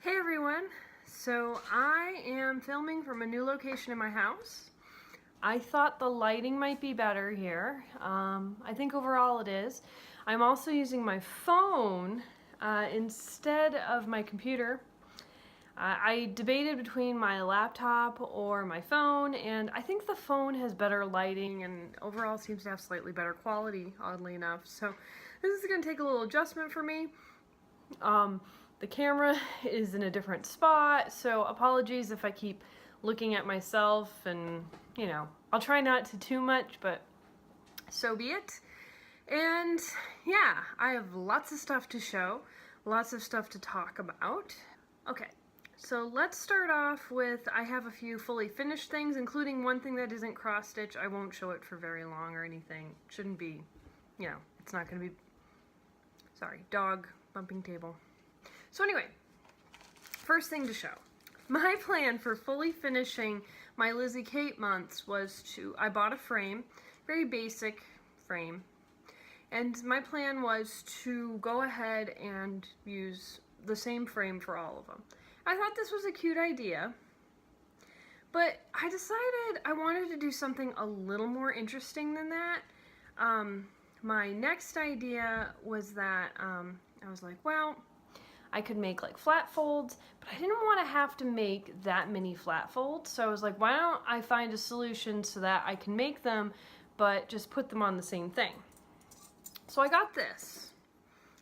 Hey everyone! So I am filming from a new location in my house. I thought the lighting might be better here. I think overall it is. I'm also using my phone instead of my computer. I debated between my laptop or my phone, and I think the phone has better lighting and overall seems to have slightly better quality, oddly enough. So this is going to take a little adjustment for me. The camera is in a different spot, so apologies if I keep looking at myself, and you know, I'll try not to too much, but so be it. And yeah, I have lots of stuff to show, lots of stuff to talk about. Okay, so let's start off with, I have a few fully finished things, including one thing that isn't cross-stitch. I won't show it for very long or anything. Shouldn't be, you know, it's not gonna be, sorry, dog bumping table. So anyway, first thing to show. My plan for fully finishing my Lizzie Kate months was I bought a frame, very basic frame, and my plan was to go ahead and use the same frame for all of them. I thought this was a cute idea, but I decided I wanted to do something a little more interesting than that. My next idea was that I was like, well, I could make like flat folds, but I didn't want to have to make that many flat folds. So I was like, why don't I find a solution so that I can make them, but just put them on the same thing. So I got this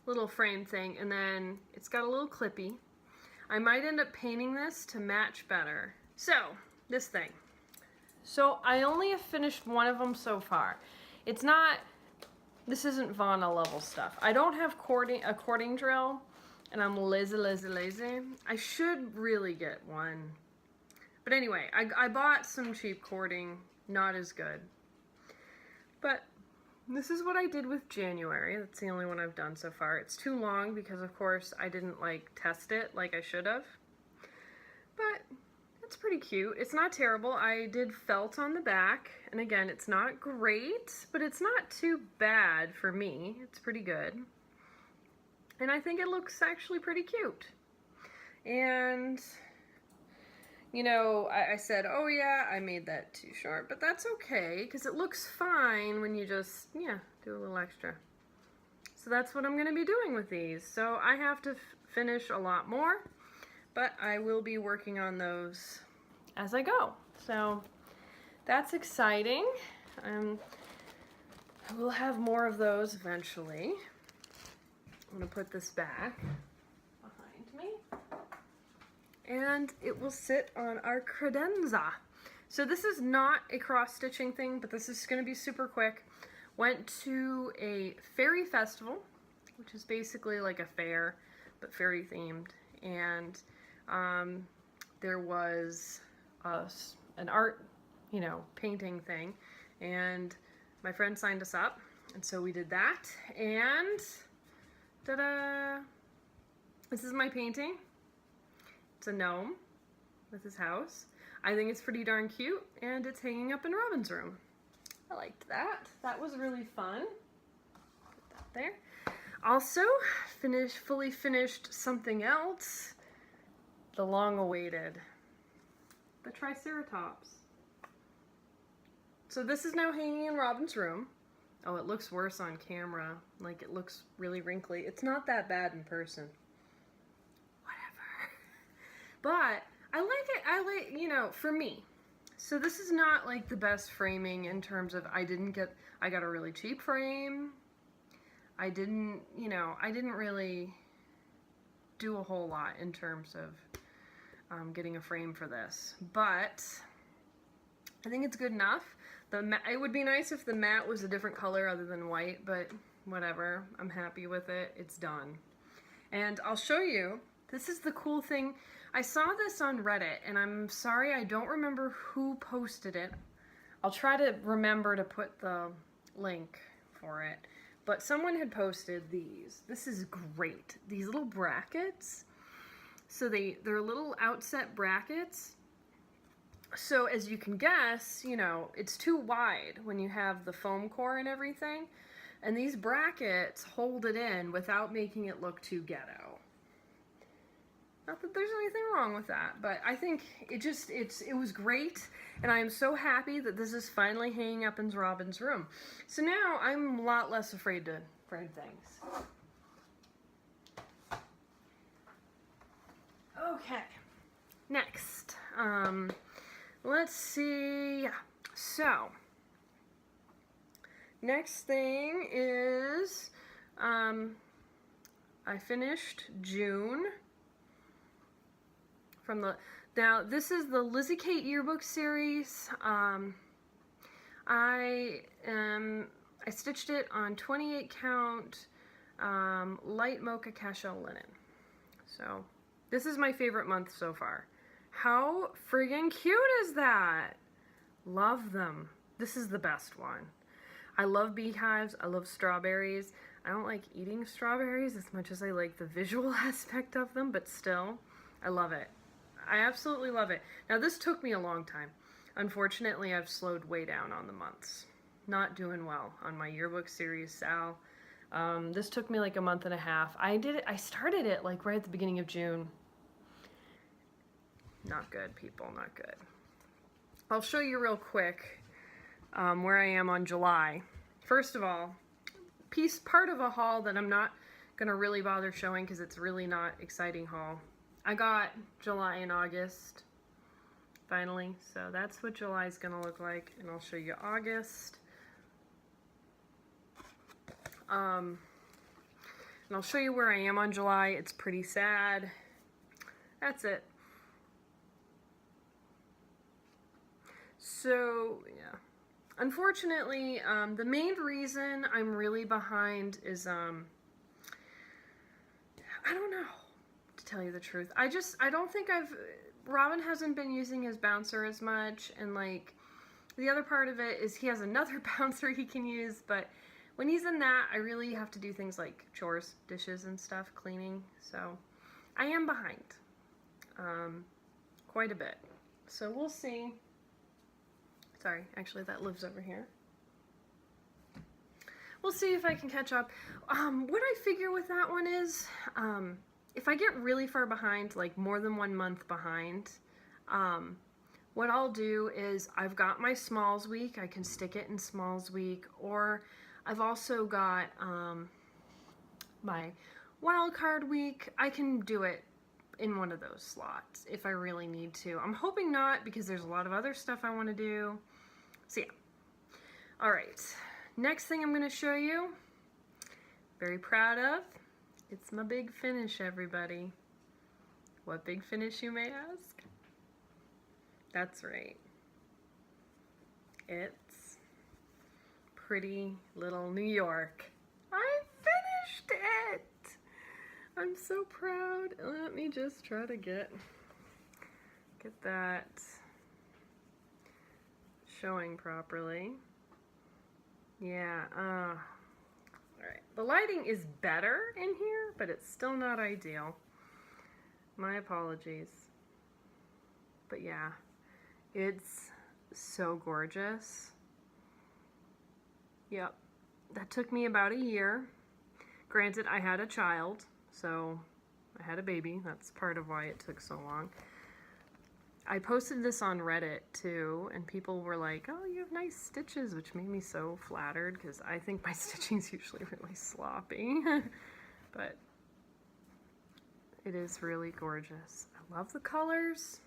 little frame thing, and then it's got a little clippy. I might end up painting this to match better. So this thing. So I only have finished one of them so far. It's not, this isn't Vana level stuff. I don't have a cording drill, and I'm lazy. I should really get one. But anyway, I bought some cheap cording, not as good. But this is what I did with January. That's the only one I've done so far. It's too long because, of course, I didn't like test it like I should have. But it's pretty cute. It's not terrible. I did felt on the back. And again, it's not great, but it's not too bad for me. It's pretty good. And I think it looks actually pretty cute. And, you know, I said, oh yeah, I made that too short, but that's okay, because it looks fine when you just, yeah, do a little extra. So that's what I'm going to be doing with these. So I have to finish a lot more, but I will be working on those as I go. So that's exciting. I will have more of those eventually. I'm going to put this back behind me, and it will sit on our credenza. So this is not a cross-stitching thing, but this is going to be super quick. Went to a fairy festival, which is basically like a fair, but fairy themed, and there was an art, you know, painting thing, and my friend signed us up, and so we did that, and ta-da! This is my painting. It's a gnome with his house. I think it's pretty darn cute, and it's hanging up in Robin's room. I liked that. That was really fun. Put that there. Also, fully finished something else. The long-awaited. The Triceratops. So this is now hanging in Robin's room. Oh, it looks worse on camera. Like, it looks really wrinkly. It's not that bad in person. Whatever. But I like it. I like, you know, for me. So this is not like the best framing in terms of I got a really cheap frame. I didn't really do a whole lot in terms of getting a frame for this. But I think it's good enough. It would be nice if the mat was a different color other than white, but whatever. I'm happy with it. It's done. And I'll show you. This is the cool thing. I saw this on Reddit, and I'm sorry I don't remember who posted it. I'll try to remember to put the link for it. But someone had posted these. This is great. These little brackets. So they're little outset brackets. So as you can guess, you know, it's too wide when you have the foam core and everything. And these brackets hold it in without making it look too ghetto. Not that there's anything wrong with that, but I think it was great, and I am so happy that this is finally hanging up in Robin's room. So now I'm a lot less afraid things. Okay, next, let's see, yeah, so, next thing is, I finished June from now this is the Lizzie Kate Yearbook series. I stitched it on 28 count light mocha cashel linen. So this is my favorite month so far. How friggin' cute is that? Love them. This is the best one. I love beehives. I love strawberries. I don't like eating strawberries as much as I like the visual aspect of them, but still, I love it. I absolutely love it. Now this took me a long time. Unfortunately, I've slowed way down on the months. Not doing well on my yearbook series, Sal. This took me like a month and a half. I started it like right at the beginning of June. Not good, people, not good. I'll show you real quick where I am on July. First of all, part of a haul that I'm not gonna really bother showing because it's really not exciting haul. I got July and August finally, so that's what July's gonna look like, and I'll show you August. And I'll show you where I am on July. It's pretty sad. That's it. So yeah, unfortunately, the main reason I'm really behind is I don't know, to tell you the truth. I don't think Robin hasn't been using his bouncer as much, and like the other part of it is he has another bouncer he can use, but when he's in that, I really have to do things like chores, dishes and stuff, cleaning, so I am behind quite a bit. So we'll see. Sorry, actually that lives over here. We'll see if I can catch up. What I figure with that one is, if I get really far behind, like more than 1 month behind, what I'll do is I've got my smalls week, I can stick it in smalls week, or I've also got my wildcard week. I can do it in one of those slots if I really need to. I'm hoping not, because there's a lot of other stuff I want to do. So yeah. All right. Next thing I'm going to show you, very proud of, it's my big finish, everybody. What big finish, you may ask? That's right. It's Pretty Little New York. I finished it! I'm so proud. Let me just try to get that showing properly. Yeah, all right. The lighting is better in here, but it's still not ideal. My apologies. But yeah, it's so gorgeous. Yep, that took me about a year. Granted, I had a child, so I had a baby. That's part of why it took so long. I posted this on Reddit too, and people were like, oh, you have nice stitches, which made me so flattered because I think my stitching's usually really sloppy. But it is really gorgeous. I love the colors.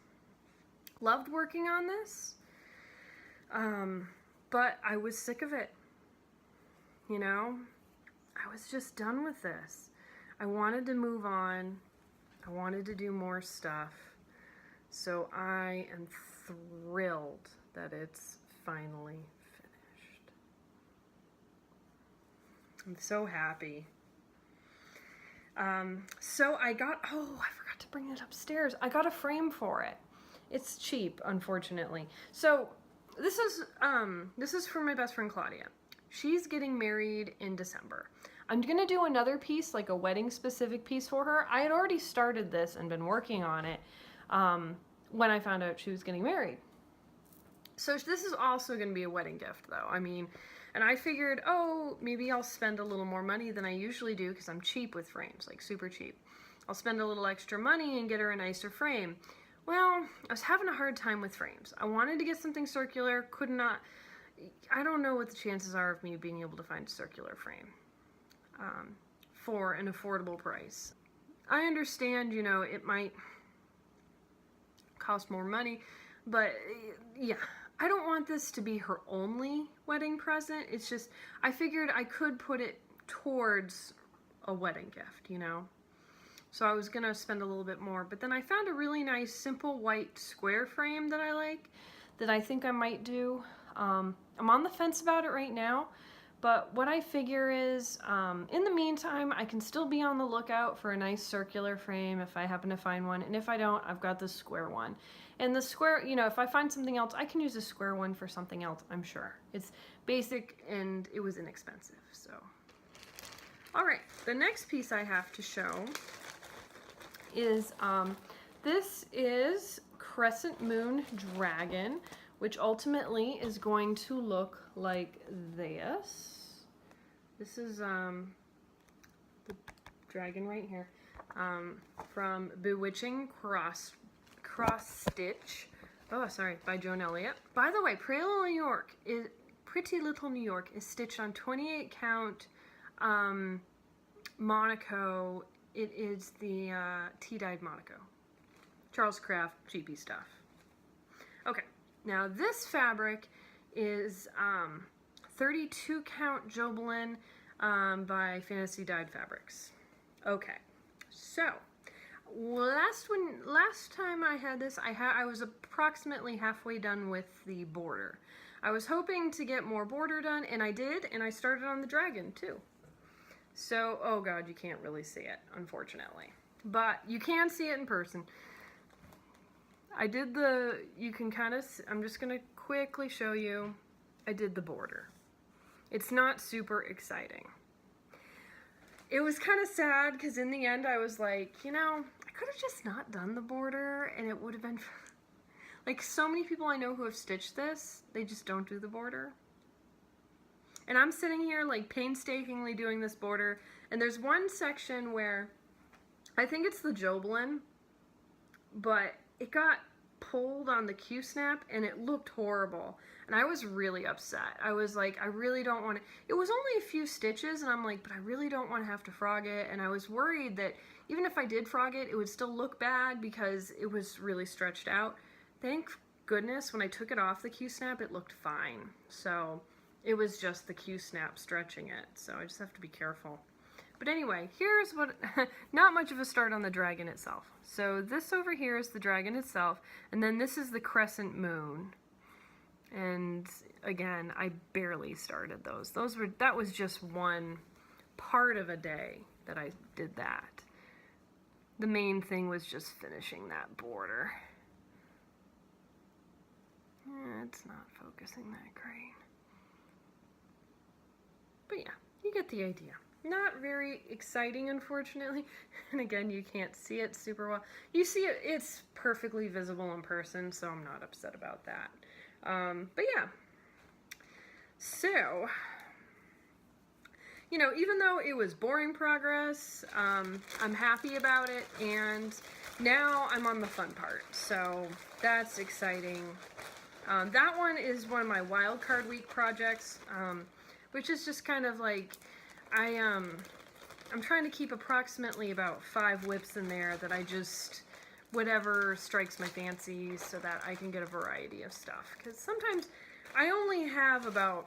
Loved working on this. But I was sick of it. You know? I was just done with this. I wanted to move on. I wanted to do more stuff. So I am thrilled that it's finally finished. I'm so happy. So I got, oh, I forgot to bring it upstairs. I got a frame for it. It's cheap, unfortunately. So this is for my best friend Claudia. She's getting married in December. I'm gonna do another piece, like a wedding specific piece for her. I had already started this and been working on it when I found out she was getting married. So this is also gonna be a wedding gift though. I mean, and I figured, oh, maybe I'll spend a little more money than I usually do because I'm cheap with frames, like super cheap. I'll spend a little extra money and get her a nicer frame. Well, I was having a hard time with frames. I wanted to get something circular, could not. I don't know what the chances are of me being able to find a circular frame for an affordable price. I understand, you know, it might cost more money, but yeah, I don't want this to be her only wedding present. It's just, I figured I could put it towards a wedding gift, you know? So I was gonna spend a little bit more, but then I found a really nice simple white square frame that I like, that I think I might do. I'm on the fence about it right now, but what I figure is, in the meantime, I can still be on the lookout for a nice circular frame if I happen to find one, and if I don't, I've got the square one. And the square, you know, if I find something else, I can use a square one for something else, I'm sure. It's basic and it was inexpensive, so. All right, the next piece I have to show is, this is Crescent Moon Dragon, which ultimately is going to look like this. This is the dragon right here, from Bewitching Cross Stitch. Oh, sorry, by Joan Elliot. By the way, Pretty Little New York is stitched on 28 count Monaco. It is the tea-dyed Monaco. Charles Craft, cheapy stuff. Okay, now this fabric is 32 count Jobelin by Fantasy Dyed Fabrics. Okay, so last time I had this, I was approximately halfway done with the border. I was hoping to get more border done, and I did, and I started on the dragon too. So, oh god, you can't really see it, unfortunately. But you can see it in person. I did you can kind of, I'm just going to quickly show you, I did the border. It's not super exciting. It was kind of sad, because in the end I was like, you know, I could have just not done the border, and it would have been, like, so many people I know who have stitched this, they just don't do the border. And I'm sitting here like painstakingly doing this border, and there's one section where I think it's the Jobelin, but it got pulled on the Q-snap and it looked horrible. And I was really upset. I was like, I really don't want to, it was only a few stitches, and I'm like, but I really don't want to have to frog it. And I was worried that even if I did frog it, it would still look bad because it was really stretched out. Thank goodness when I took it off the Q-snap, it looked fine. So it was just the Q-snap stretching it, so I just have to be careful. But anyway, here's what, not much of a start on the dragon itself. So this over here is the dragon itself, and then this is the Crescent Moon. And again, I barely started those. That was just one part of a day that I did that. The main thing was just finishing that border. It's not focusing that great. But yeah, you get the idea. Not very exciting, unfortunately. And again, you can't see it super well. You see it, it's perfectly visible in person, so I'm not upset about that. But yeah. So, you know, even though it was boring progress, I'm happy about it, and now I'm on the fun part. So that's exciting. That one is one of my Wildcard Week projects, which is just kind of like, I'm trying to keep approximately about 5 whips in there that I just, whatever strikes my fancy, so that I can get a variety of stuff. Because sometimes I only have about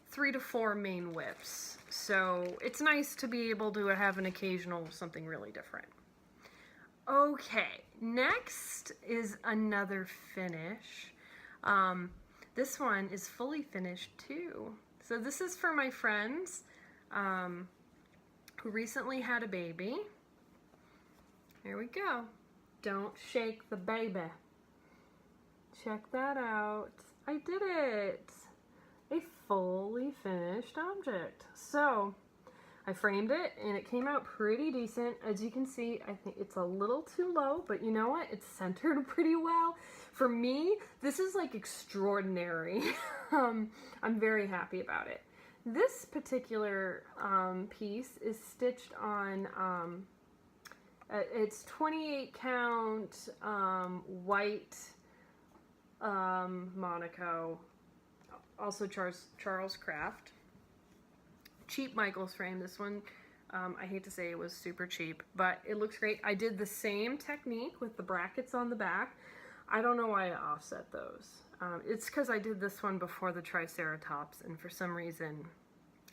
3 to 4 main whips, so it's nice to be able to have an occasional something really different. Okay, next is another finish. This one is fully finished too. So this is for my friends who recently had a baby. Here we go. Don't shake the baby. Check that out. I did it. A fully finished object. So I framed it and it came out pretty decent. As you can see, I think it's a little too low, but you know what? It's centered pretty well. For me, this is like extraordinary. I'm very happy about it. This particular piece is stitched on It's 28 count white Monaco, also Charles Craft. Cheap Michaels frame. This one, I hate to say it was super cheap, but it looks great. I did the same technique with the brackets on the back. I don't know why I offset those. It's because I did this one before the Triceratops, and for some reason,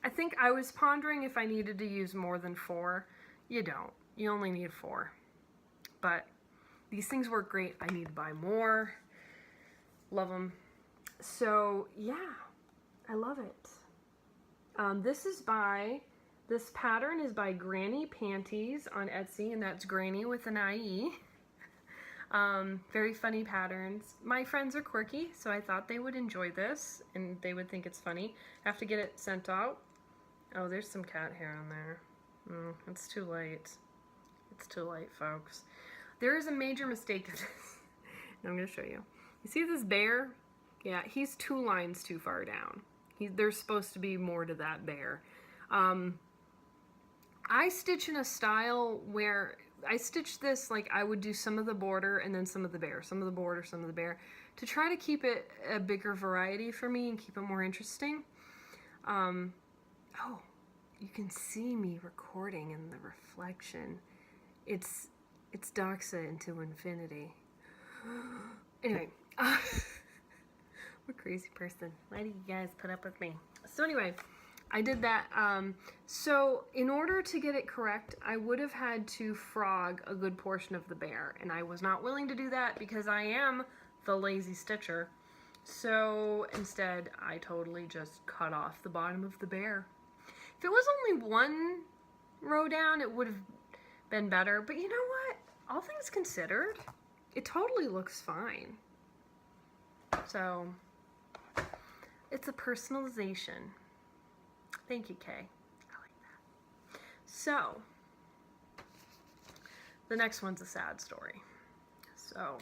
I think I was pondering if I needed to use more than 4. You don't. You only need 4. But these things work great. I need to buy more. Love them. So, yeah. I love it. This pattern is by Granny Panties on Etsy, and that's Granny with an IE. Very funny patterns. My friends are quirky, so I thought they would enjoy this, and they would think it's funny. I have to get it sent out. Oh, there's some cat hair on there. It's too late. It's too late, folks. There is a major mistake to this. I'm going to show you. You see this bear? Yeah, he's 2 lines too far down. There's supposed to be more to that bear. I stitch in a style where I stitch this like I would do some of the border and then some of the bear, some of the border, some of the bear, to try to keep it a bigger variety for me and keep it more interesting. Oh, you can see me recording in the reflection. It's Doxa into infinity. Anyway, I'm a crazy person. Why do you guys put up with me? So anyway, I did that. So in order to get it correct, I would have had to frog a good portion of the bear, and I was not willing to do that because I am the lazy stitcher. So instead, I totally just cut off the bottom of the bear. If it was only 1 row down, it would have been better. But you know what? All things considered, it totally looks fine. So it's a personalization. Thank you, Kay. I like that. So the next one's a sad story. So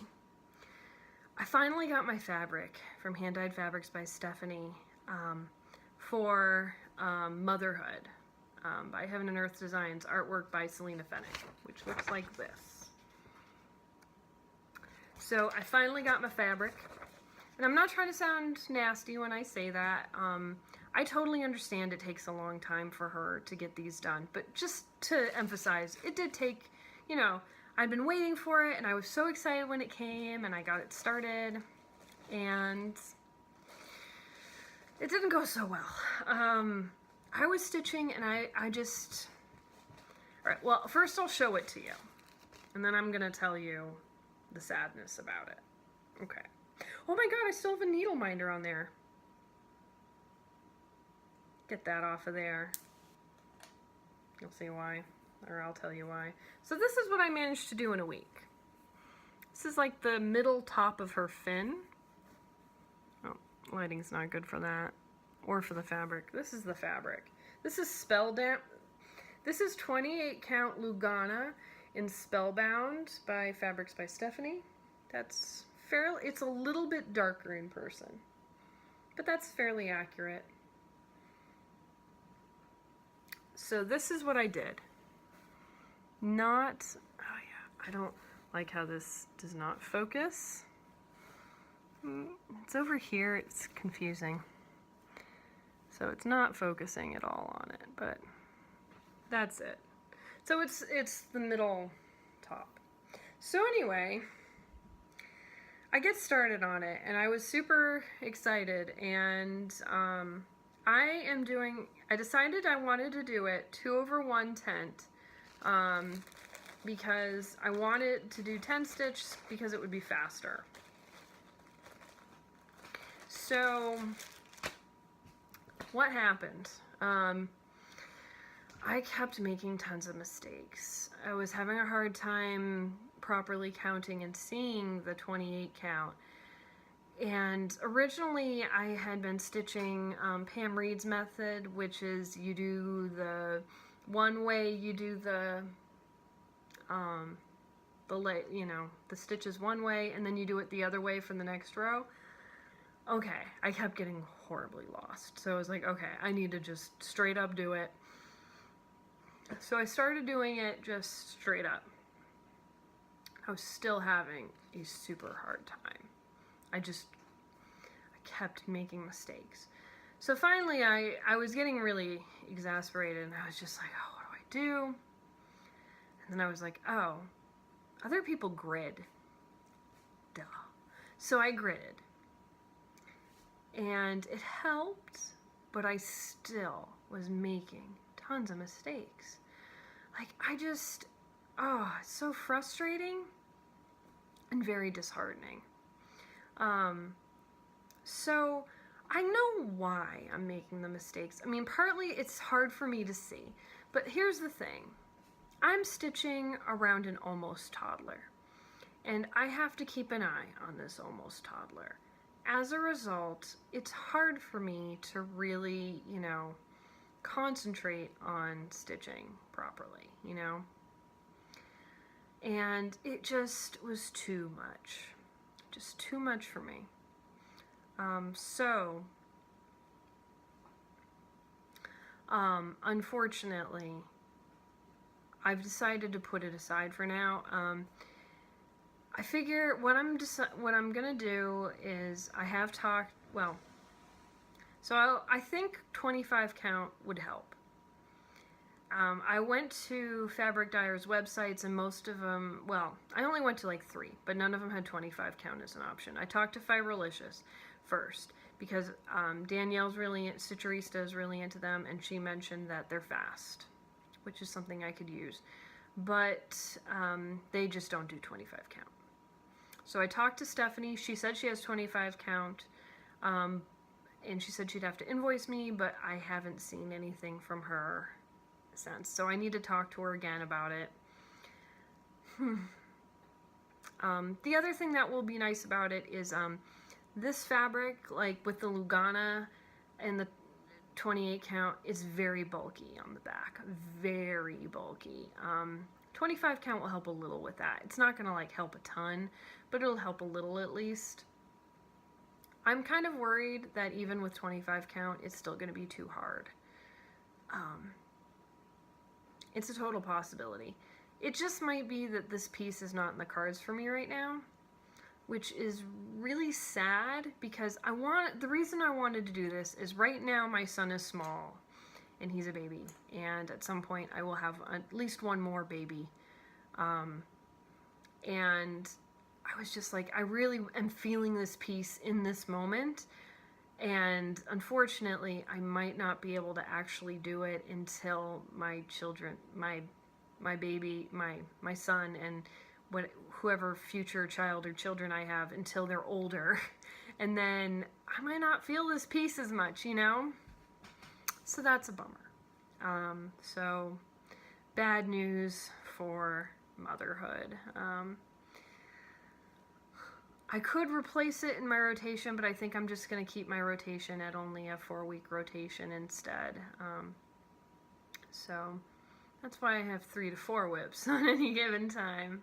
I finally got my fabric from Hand Dyed Fabrics by Stephanie for Motherhood by Heaven and Earth Designs, artwork by Selina Fenech, which looks like this. So I finally got my fabric, and I'm not trying to sound nasty when I say that. I totally understand it takes a long time for her to get these done, but just to emphasize, it did take, you know, I'd been waiting for it, and I was so excited when it came, and I got it started, and it didn't go so well. I was stitching, and I just... Alright, well, first I'll show it to you, and then I'm going to tell you the sadness about it. Okay. Oh my god, I still have a needle minder on there. Get that off of there. You'll see why, or I'll tell you why. So this is what I managed to do in a week. This is like the middle top of her fin. Oh, lighting's not good for that, or for the fabric. This is the fabric. This is Spellbound. This is 28 count Lugana in Spellbound by Fabrics by Stephanie. That's fairly, it's a little bit darker in person, but that's fairly accurate. So this is what I did. Not, oh yeah, I don't like how this does not focus. It's over here, it's confusing. So it's not focusing at all on it, but that's it. So it's the middle top. So anyway, I get started on it, and I was super excited, and I decided I wanted to do it 2/1 tent, because I wanted to do 10 stitch because it would be faster. So what happened? I kept making tons of mistakes. I was having a hard time properly counting and seeing the 28 count. And originally I had been stitching Pam Reed's method, which is you do the one way, you do the stitches one way, and then you do it the other way for the next row. Okay, I kept getting horribly lost. So I was like, okay, I need to just straight up do it. So I started doing it just straight up. I was still having a super hard time. I kept making mistakes. So finally I was getting really exasperated, and I was just like, oh, what do I do? And then I was like, oh, other people grid. Duh. So I gridded. And it helped, but I still was making tons of mistakes. Like, it's so frustrating and very disheartening. So I know why I'm making the mistakes. I mean, partly it's hard for me to see, but here's the thing. I'm stitching around an almost toddler, and I have to keep an eye on this almost toddler. As a result, it's hard for me to really, concentrate on stitching properly, And it just was too much for me. Unfortunately, I've decided to put it aside for now. I figure what I'm gonna do is I think 25 count would help. I went to fabric dyers' websites, and most of them, I only went to like 3, but none of them had 25 count as an option. I talked to Fiberlicious first, because Stitcherista is really into them, and she mentioned that they're fast, which is something I could use, but they just don't do 25 count. So I talked to Stephanie. She said she has 25 count, and she said she'd have to invoice me, but I haven't seen anything from her since, so I need to talk to her again about it. The other thing that will be nice about it is this fabric, like with the Lugana and the 28 count, is very bulky on the back, very bulky. 25 count will help a little with that. It's not gonna like help a ton, but it'll help a little at least. I'm kind of worried that even with 25 count, it's still gonna be too hard. It's a total possibility. It just might be that this piece is not in the cards for me right now, which is really sad, because the reason I wanted to do this is right now my son is small and he's a baby, and at some point I will have at least one more baby. And I was just like, I really am feeling this piece in this moment, and unfortunately I might not be able to actually do it until my children, my baby, my son, and whoever future child or children I have, until they're older. And then I might not feel this piece as much, So that's a bummer. So bad news for motherhood. I could replace it in my rotation, but I think I'm just going to keep my rotation at only a 4-week rotation instead. So that's why I have 3 to 4 WIPs on any given time.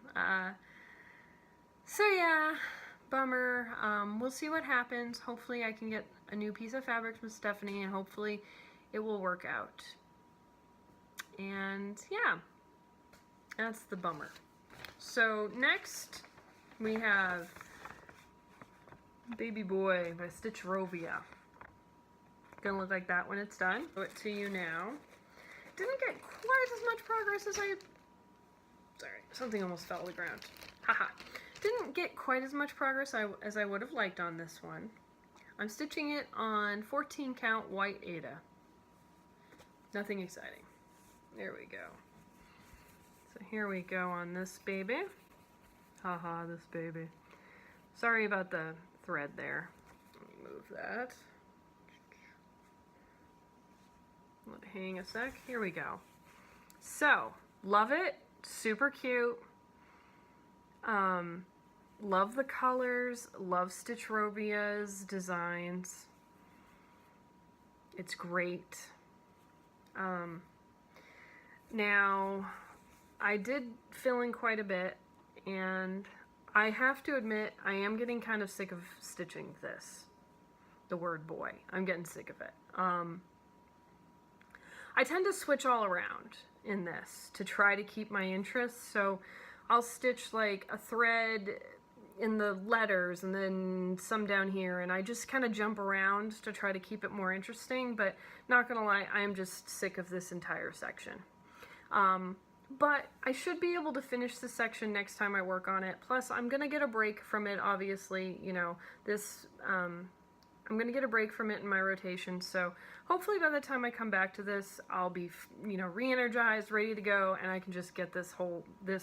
So yeah, bummer. We'll see what happens. Hopefully I can get a new piece of fabric from Stephanie, and hopefully it will work out. And yeah, that's the bummer. So next we have Baby Boy by Stitcherovia. Gonna look like that when it's done. Show it to you now. Didn't get quite as much progress as sorry, something almost fell to the ground. Haha. Didn't get quite as much progress as I would have liked on this one. I'm stitching it on 14 count white Aida. Nothing exciting. There we go. So here we go on this baby. Haha, this baby. Sorry about the thread there. Let me move that. Let it hang a sec. Here we go. So, love it. Super cute. Love the colors. Love Stitcherovia's designs. It's great. Now, I did fill in quite a bit, and I have to admit, I am getting kind of sick of stitching this. The word boy. I'm getting sick of it. I tend to switch all around in this to try to keep my interest. So I'll stitch like a thread in the letters and then some down here, and I just kind of jump around to try to keep it more interesting, but not gonna lie, I am just sick of this entire section. But I should be able to finish this section next time I work on it. Plus, I'm gonna get a break from it, obviously, you know, this, I'm gonna get a break from it in my rotation, so hopefully by the time I come back to this, I'll be, you know, re-energized, ready to go, and I can just get this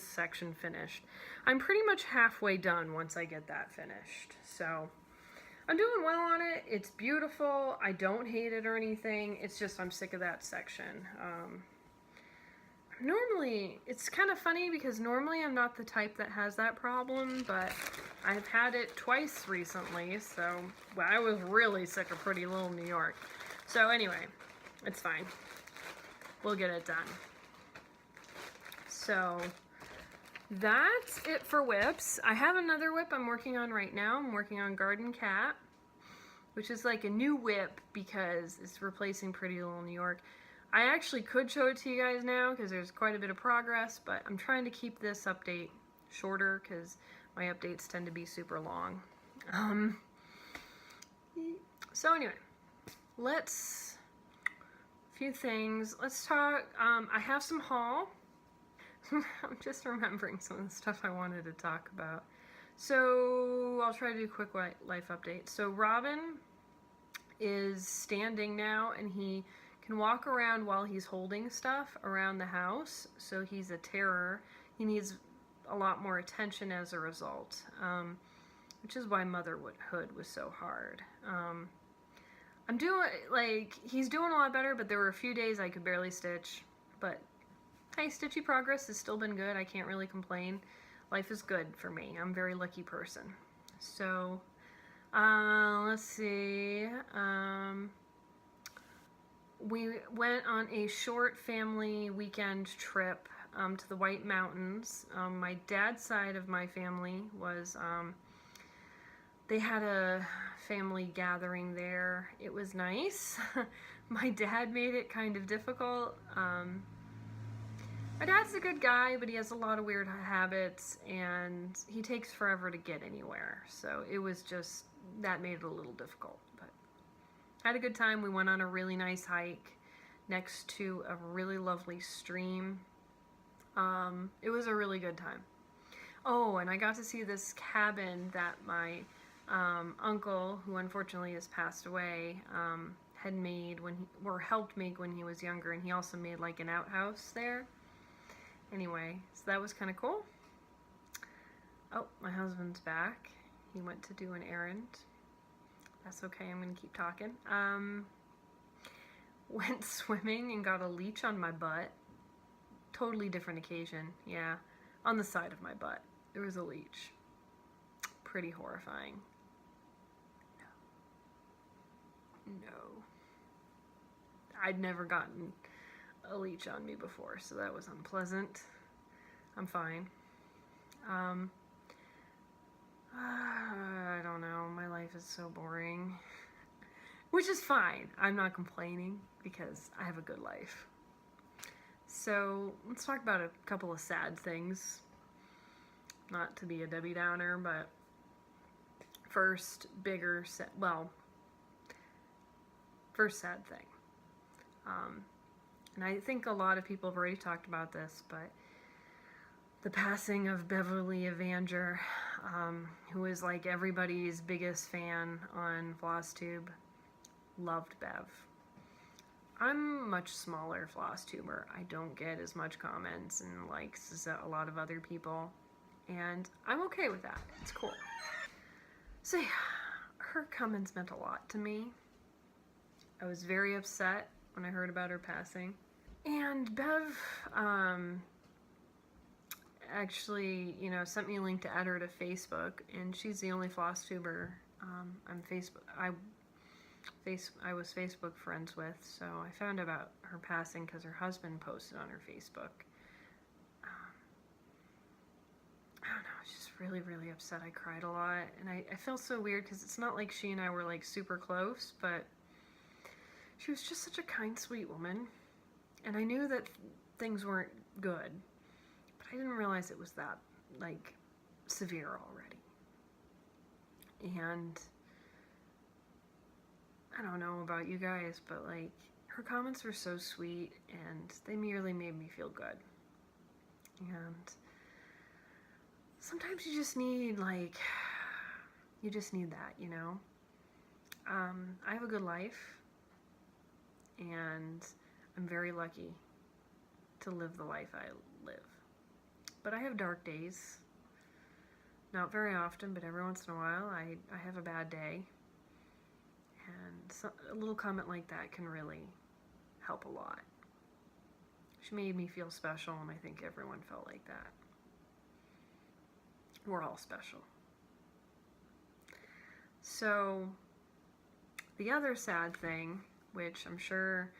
section finished. I'm pretty much halfway done once I get that finished, so I'm doing well on it. It's beautiful. I don't hate it or anything. It's just I'm sick of that section. Normally, it's kind of funny because normally I'm not the type that has that problem, but I've had it twice recently, so well, I was really sick of Pretty Little New York. So anyway, it's fine. We'll get it done. So that's it for WIPs. I have another WIP I'm working on right now. I'm working on Garden Cat, which is like a new WIP because it's replacing Pretty Little New York. I actually could show it to you guys now because there's quite a bit of progress, but I'm trying to keep this update shorter because my updates tend to be super long. So anyway, a few things. Let's talk, I have some haul. I'm just remembering some of the stuff I wanted to talk about. So I'll try to do a quick life update. So Robin is standing now, and he can walk around while he's holding stuff around the house, so he's a terror. He needs a lot more attention as a result, which is why Motherhood was so hard. I'm doing, like, he's doing a lot better, but there were a few days I could barely stitch, but hey, stitchy progress has still been good. I can't really complain. Life is good for me. I'm a very lucky person. So, let's see, we went on a short family weekend trip to the White Mountains. My dad's side of my family was, they had a family gathering there. It was nice. My dad made it kind of difficult. My dad's a good guy, but he has a lot of weird habits, and he takes forever to get anywhere. So it was just, that made it a little difficult. Had a good time. We went on a really nice hike next to a really lovely stream. It was a really good time. Oh, and I got to see this cabin that my uncle, who unfortunately has passed away, had made or helped make when he was younger, and he also made like an outhouse there. Anyway, so that was kind of cool. Oh, my husband's back. He went to do an errand. That's okay, I'm gonna keep talking. Went swimming and got a leech on my butt. Totally different occasion, yeah. On the side of my butt, there was a leech. Pretty horrifying. No. I'd never gotten a leech on me before, so that was unpleasant. I'm fine. I don't know, my life is so boring. Which is fine. I'm not complaining because I have a good life. So let's talk about a couple of sad things. Not to be a Debbie Downer, but first sad thing. And I think a lot of people have already talked about this, but the passing of Beverly Evanger, who is like everybody's biggest fan on Flosstube. Loved Bev. I'm much smaller Flosstuber. I don't get as much comments and likes as a lot of other people, and I'm okay with that. It's cool. So yeah, her comments meant a lot to me. I was very upset when I heard about her passing. And Bev, actually, you know, sent me a link to add her to Facebook, and she's the only Flosstuber on Facebook. I was Facebook friends with, so I found about her passing because her husband posted on her Facebook. I don't know, I was just really, really upset. I cried a lot, and I felt so weird because it's not like she and I were like super close, but she was just such a kind, sweet woman, and I knew that things weren't good, but I didn't realize it was that like severe already. And I don't know about you guys, but like her comments were so sweet and they merely made me feel good. And sometimes you just need that, you know? I have a good life and I'm very lucky to live the life I live. But I have dark days. Not very often, but every once in a while I have a bad day. And so, a little comment like that can really help a lot. She made me feel special, and I think everyone felt like that. We're all special. So, the other sad thing, which I'm sure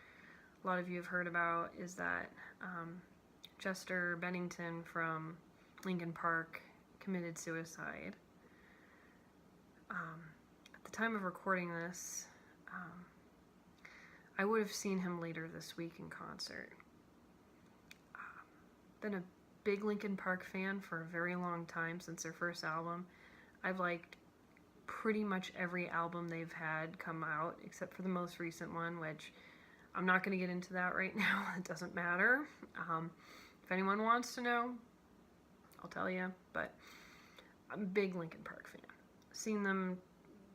a lot of you have heard about, is that Chester Bennington from Lincoln Park committed suicide. At the time of recording this, I would have seen him later this week in concert. Been a big Lincoln Park fan for a very long time, since their first album. I've liked pretty much every album they've had come out, except for the most recent one, which I'm not going to get into that right now. It doesn't matter. If anyone wants to know, I'll tell you, but I'm a big Lincoln Park fan. Seen them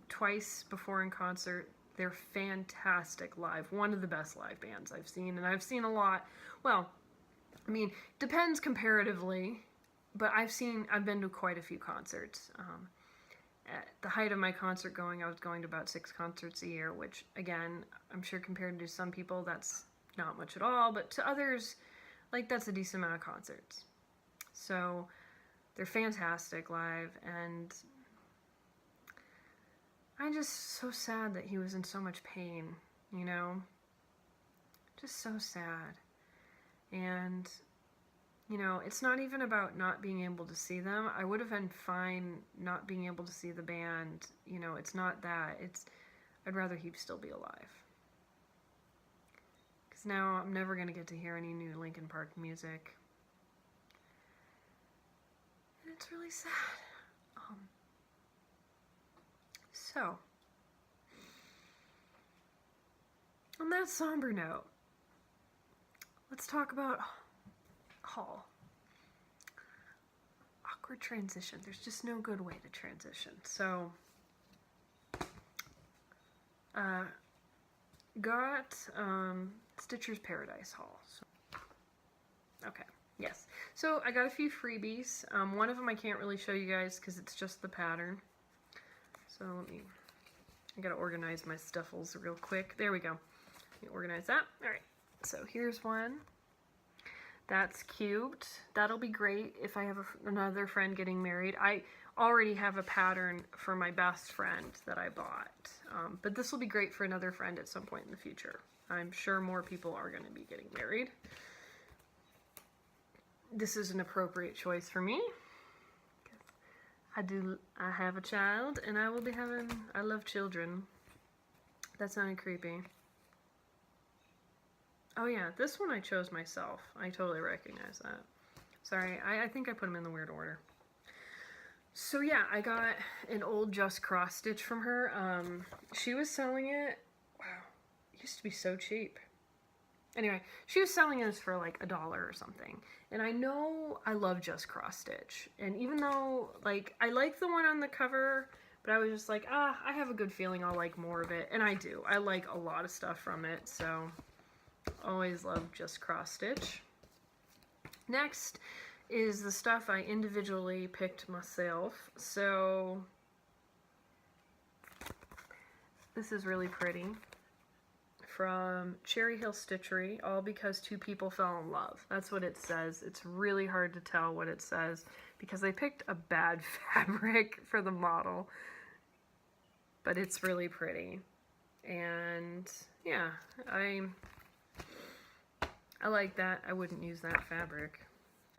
twice before in concert. They're fantastic live. One of the best live bands I've seen, and I've seen a lot. Well, I mean, depends comparatively, but I've been to quite a few concerts. At the height of my concert going, I was going to about 6 concerts a year, which, again, I'm sure compared to some people, that's not much at all, but to others, like, that's a decent amount of concerts. So, they're fantastic live, and I'm just so sad that he was in so much pain, you know? Just so sad. And, you know, it's not even about not being able to see them. I would have been fine not being able to see the band. You know, it's not that. I'd rather he'd still be alive. Because now I'm never going to get to hear any new Linkin Park music. And it's really sad. So, on that somber note, let's talk about haul. Awkward transition. There's just no good way to transition. So, got Stitcher's Paradise haul. So, okay, yes. So I got a few freebies. One of them I can't really show you guys because it's just the pattern. So I gotta organize my stuffles real quick. There we go. Let me organize that. All right. So here's one. That's cubed. That'll be great if I have another friend getting married. I already have a pattern for my best friend that I bought. But this will be great for another friend at some point in the future. I'm sure more people are going to be getting married. This is an appropriate choice for me. I have a child, and I love children. That sounded creepy. Oh yeah, this one I chose myself. I totally recognize that. Sorry, I think I put them in the weird order. So yeah, I got an old Just Cross Stitch from her. She was selling it, wow, it used to be so cheap. Anyway, she was selling this for like $1 or something. And I know I love Just Cross Stitch. And even though, like, I like the one on the cover, but I was just like, I have a good feeling I'll like more of it. And I do. I like a lot of stuff from it, so always love Just Cross Stitch. Next is the stuff I individually picked myself. So this is really pretty. From Cherry Hill Stitchery, all because 2 people fell in love. That's what it says. It's really hard to tell what it says because I picked a bad fabric for the model. But it's really pretty. And yeah, I like that. I wouldn't use that fabric.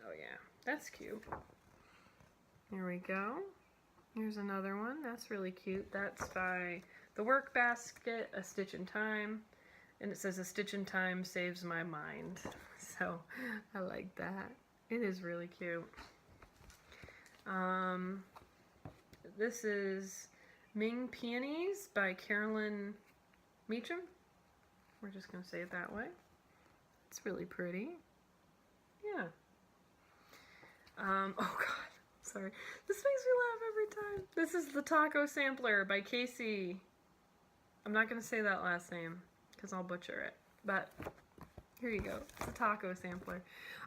Oh yeah, that's cute. Here we go. Here's another one. That's really cute. That's by The Work Basket, A Stitch in Time. And it says, "A stitch in time saves my mind." So I like that. It is really cute. This is Ming Peonies by Carolyn Meacham. We're just going to say it that way. It's really pretty. Yeah. Oh God, sorry. This makes me laugh every time. This is the Taco Sampler by Casey. I'm not going to say that last name because I'll butcher it. But here you go. It's a Taco Sampler.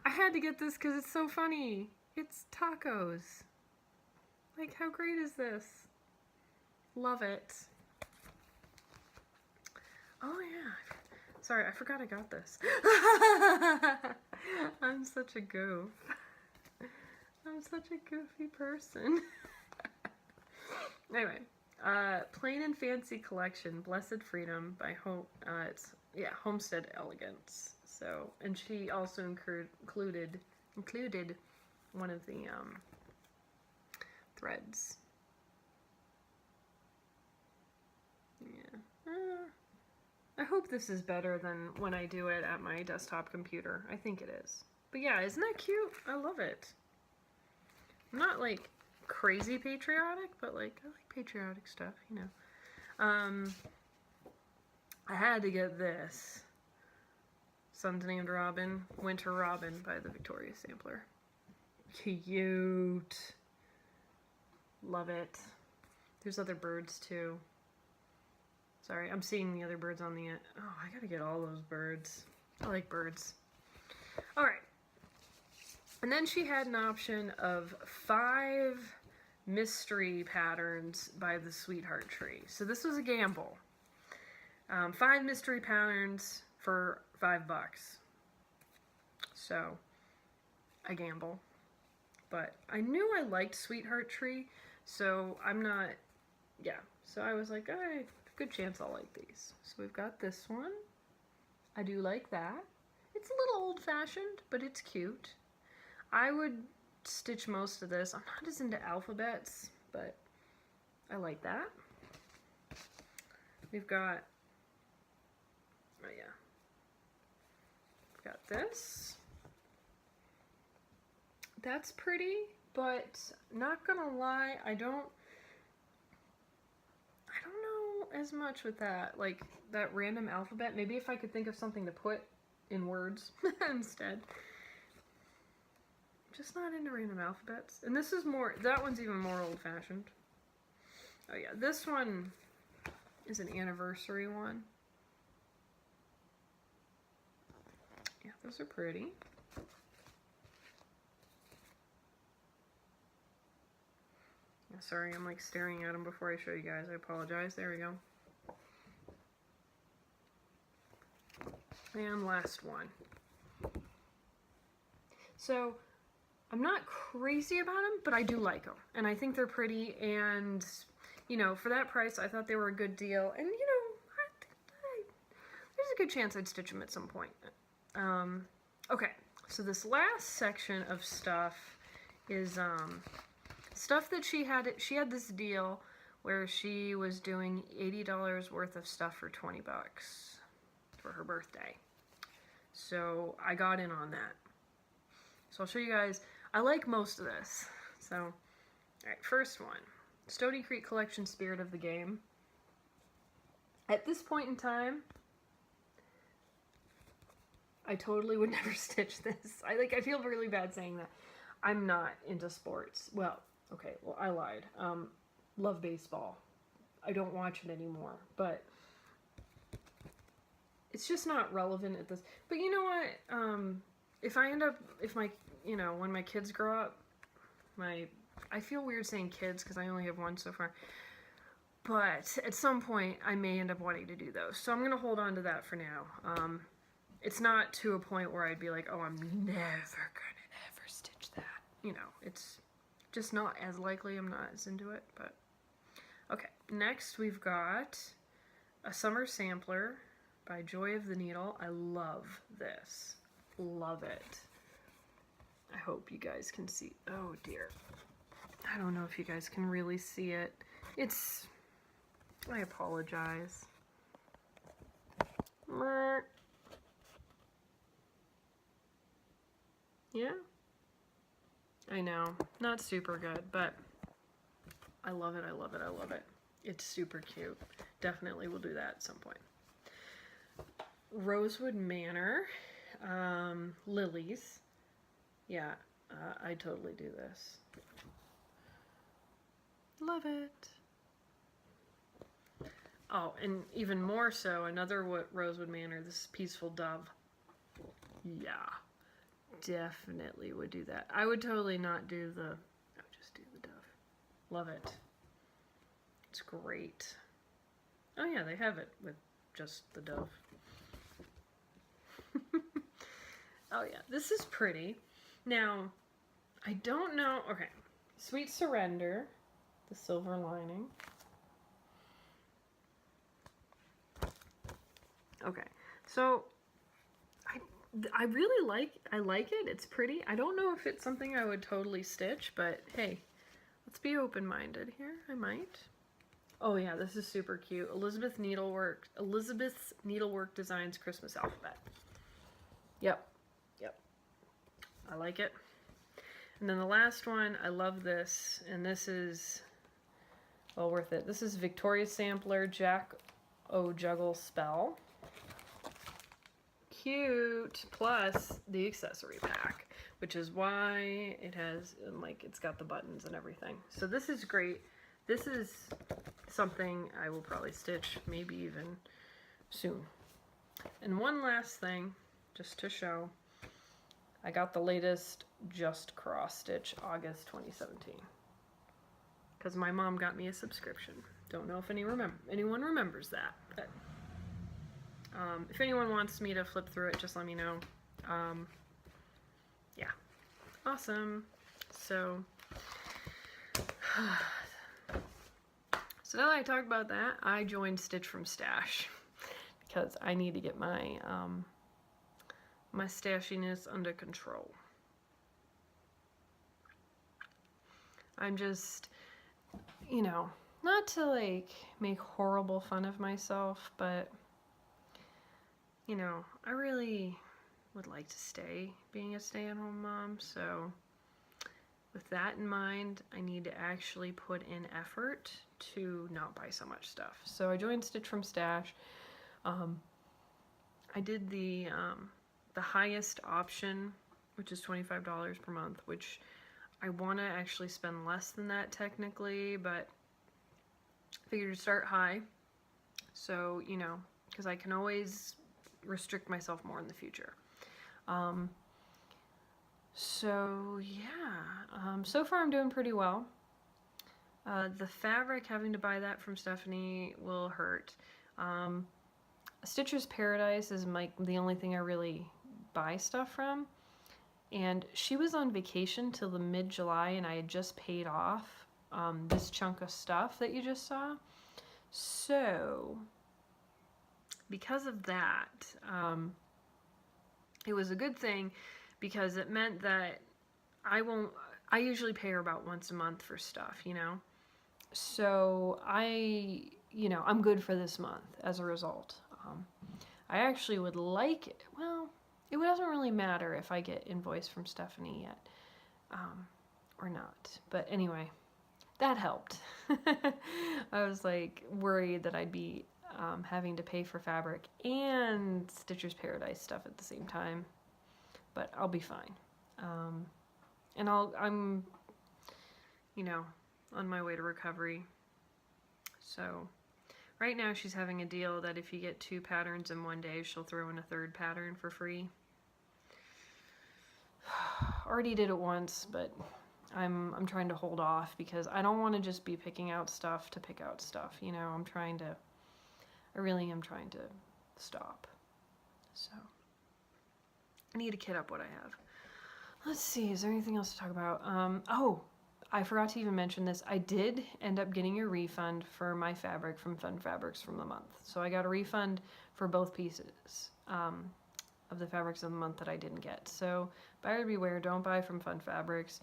I had to get this because it's so funny. It's tacos. Like, how great is this? Love it. Oh yeah. Sorry, I forgot I got this. I'm such a goof. I'm such a goofy person. Anyway, Plain and Fancy Collection, Blessed Freedom by Homestead Elegance. So, and she also included one of the threads. Yeah. I hope this is better than when I do it at my desktop computer. I think it is. But yeah, isn't that cute? I love it. I'm not like crazy patriotic, but like I like patriotic stuff, you know. I had to get this. Son's Named Robin, Winter Robin by the Victoria Sampler. Cute. Love it. There's other birds too. Sorry, I'm seeing the other birds on the end. Oh, I gotta get all those birds. I like birds. Alright. And then she had an option of 5 mystery patterns by the Sweetheart Tree. So this was a gamble. 5 mystery patterns for $5. So, a gamble. But I knew I liked Sweetheart Tree, so I'm not, yeah. So I was like, alright. Good chance I'll like these. So we've got this one. I do like that. It's a little old-fashioned, but it's cute. I would stitch most of this. I'm not as into alphabets, but I like that. We've got, oh yeah. We've got this. That's pretty, but not gonna lie, I don't know as much with that, like that random alphabet. Maybe if I could think of something to put in words instead. Just not into random alphabets. And this is more, that one's even more old-fashioned. Oh yeah, this one is an anniversary one. Yeah, those are pretty. Sorry, I'm like staring at them before I show you guys. I apologize. There we go. And last one. So, I'm not crazy about them, but I do like them. And I think they're pretty. And, you know, for that price, I thought they were a good deal. And, you know, there's a good chance I'd stitch them at some point. Okay, so this last section of stuff is, stuff that she had this deal where she was doing $80 worth of stuff for 20 bucks for her birthday. So I got in on that. So I'll show you guys. I like most of this. So, all right, first one. Stony Creek Collection Spirit of the Game. At this point in time, I totally would never stitch this. I feel really bad saying that. I'm not into sports. Well, okay, well, I lied. Love baseball. I don't watch it anymore, but it's just not relevant at this. But you know what? When my kids grow up, I feel weird saying kids because I only have one so far. But at some point, I may end up wanting to do those. So I'm going to hold on to that for now. It's not to a point where I'd be like, oh, I'm never going to ever stitch that. You know, it's just not as likely. I'm not as into it, but okay. Next, we've got a Summer Sampler by Joy of the Needle. I love this. Love it. I hope you guys can see. Oh dear. I don't know if you guys can really see it. I apologize. Yeah? I know, not super good, but I love it, I love it, I love it. It's super cute. Definitely will do that at some point. Rosewood Manor, lilies. Yeah, I totally do this. Love it. Oh, and even more so, another Rosewood Manor, this is Peaceful Dove. Yeah, definitely would do that. I would totally not do the, I would just do the dove. Love it. It's great. Oh yeah, they have it with just the dove. Oh yeah, this is pretty. Now, I don't know, okay. Sweet Surrender, the silver lining. Okay, so I really like it. It's pretty. I don't know if it's something I would totally stitch, but hey, let's be open-minded here. I might. Oh yeah, this is super cute. Elizabeth's Needlework Designs Christmas Alphabet. Yep. I like it. And then the last one, I love this, and this is well worth it. This is Victoria's Sampler Jack O Juggle Spell. Cute, plus the accessory pack, which is why it has, like, it's got the buttons and everything. So this is great. This is something I will probably stitch, maybe even soon. And one last thing, just to show, I got the latest Just Cross Stitch August 2017 because my mom got me a subscription. Don't know if anyone remembers that, but if anyone wants me to flip through it, just let me know. Yeah, awesome. So now that I talked about that, I joined Stitch from Stash because I need to get my my stashiness under control. I'm just, you know, not to like make horrible fun of myself, but you know, I really would like to stay being a stay-at-home mom, so with that in mind, I need to actually put in effort to not buy so much stuff. So I joined Stitch from Stash. I did the highest option, which is $25 per month, which I want to actually spend less than that technically, but I figured to start high. So, you know, because I can always restrict myself more in the future. So yeah, so far I'm doing pretty well. The fabric, having to buy that from Stephanie will hurt. Stitcher's Paradise is the only thing I really buy stuff from, and she was on vacation till the mid-July, and I had just paid off this chunk of stuff that you just saw. So because of that, it was a good thing because it meant that I usually pay her about once a month for stuff, you know? So I'm good for this month as a result. I actually would like it. Well, it doesn't really matter if I get invoice from Stephanie yet, or not. But anyway, that helped. I was like worried that I'd be having to pay for fabric and Stitcher's Paradise stuff at the same time, but I'll be fine. And I'm, you know, on my way to recovery. So right now she's having a deal that if you get 2 patterns in one day, she'll throw in a 3rd pattern for free. Already did it once, but I'm trying to hold off because I don't want to just be picking out stuff to pick out stuff, you know. I really am trying to stop. So I need to kit up what I have. Let's see, is there anything else to talk about? Oh, I forgot to even mention this. I did end up getting a refund for my fabric from Fun Fabrics from the month. So I got a refund for both pieces of the fabrics of the month that I didn't get. So buyer beware, don't buy from Fun Fabrics.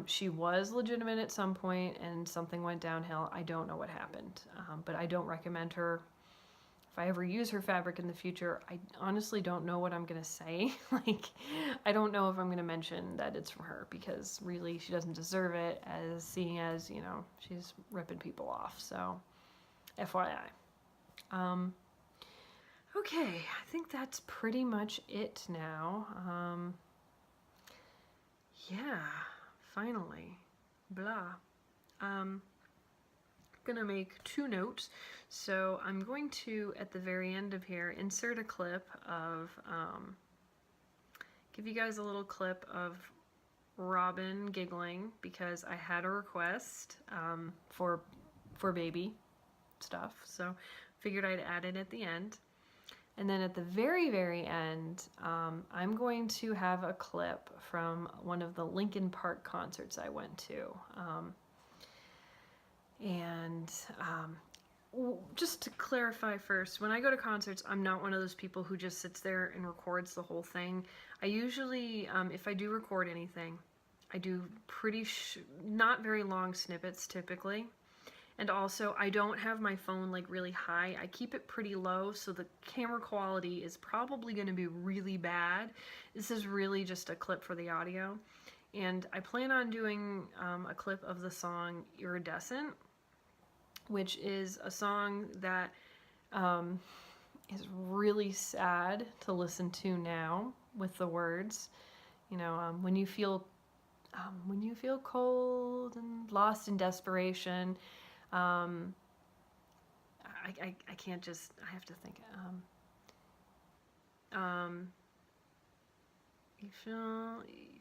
She was legitimate at some point and something went downhill. I don't know what happened, but I don't recommend her. if I ever use her fabric in the future, I honestly don't know what I'm gonna say. Like, I don't know if I'm gonna mention that it's from her, because really she doesn't deserve it, as seeing as, you know, she's ripping people off. So FYI. Okay, I think that's pretty much it now. Yeah, finally. Blah. Gonna make 2 notes. So I'm going to, at the very end of here, insert a clip of, give you guys a little clip of Robin giggling, because I had a request for baby stuff, so figured I'd add it at the end. And then at the very, very end, I'm going to have a clip from one of the Linkin Park concerts I went to. Just to clarify first, when I go to concerts, I'm not one of those people who just sits there and records the whole thing. I usually, if I do record anything, I do not very long snippets typically. And also, I don't have my phone like really high. I keep it pretty low, so the camera quality is probably going to be really bad. This is really just a clip for the audio. And I plan on doing a clip of the song Iridescent, which is a song that is really sad to listen to now with the words. You know, when you feel cold and lost in desperation. I can't just, I have to think. You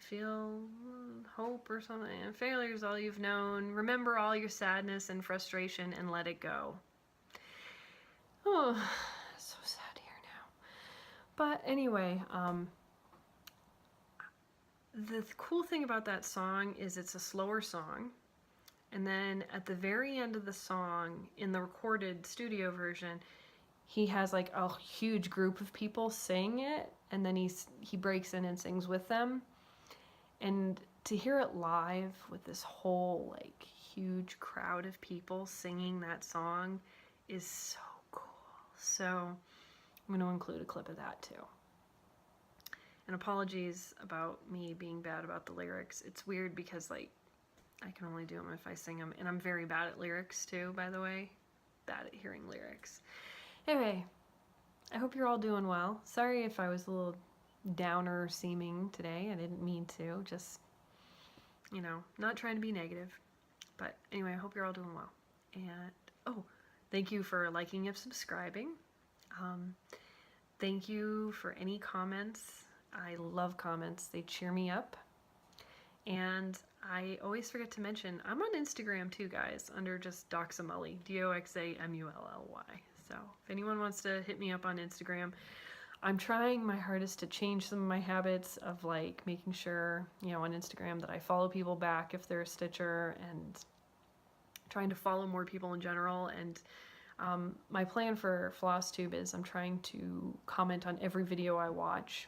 feel hope or something. And failure's all you've known. Remember all your sadness and frustration and let it go. Oh, so sad here now. But anyway, the cool thing about that song is it's a slower song. And then at the very end of the song, in the recorded studio version, he has like a huge group of people sing it, and then he breaks in and sings with them. And to hear it live with this whole like huge crowd of people singing that song is so cool. So I'm going to include a clip of that too. And apologies about me being bad about the lyrics. It's weird because like I can only do them if I sing them. And I'm very bad at lyrics too, by the way. Bad at hearing lyrics. Anyway, I hope you're all doing well. Sorry if I was a little downer seeming today. I didn't mean to. Just, you know, not trying to be negative. But anyway, I hope you're all doing well. And, oh, thank you for liking and subscribing. Thank you for any comments. I love comments. They cheer me up. And I always forget to mention, I'm on Instagram too, guys, under just Doxamully, DOXAMULLY. So if anyone wants to hit me up on Instagram, I'm trying my hardest to change some of my habits of like making sure, you know, on Instagram that I follow people back if they're a stitcher, and trying to follow more people in general. And my plan for Flosstube is I'm trying to comment on every video I watch.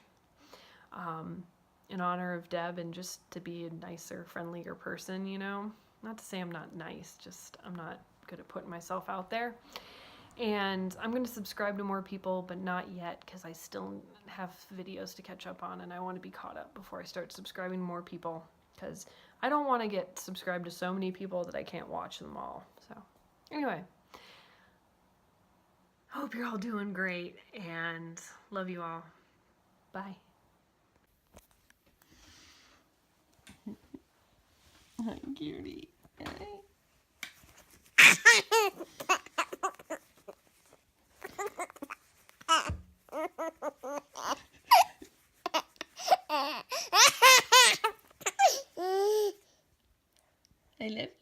In honor of Deb, and just to be a nicer, friendlier person, you know? Not to say I'm not nice, just I'm not good at putting myself out there. And I'm going to subscribe to more people, but not yet, because I still have videos to catch up on, and I want to be caught up before I start subscribing to more people, because I don't want to get subscribed to so many people that I can't watch them all. So anyway, hope you're all doing great, and love you all. Bye. Hi, cutie. I love you.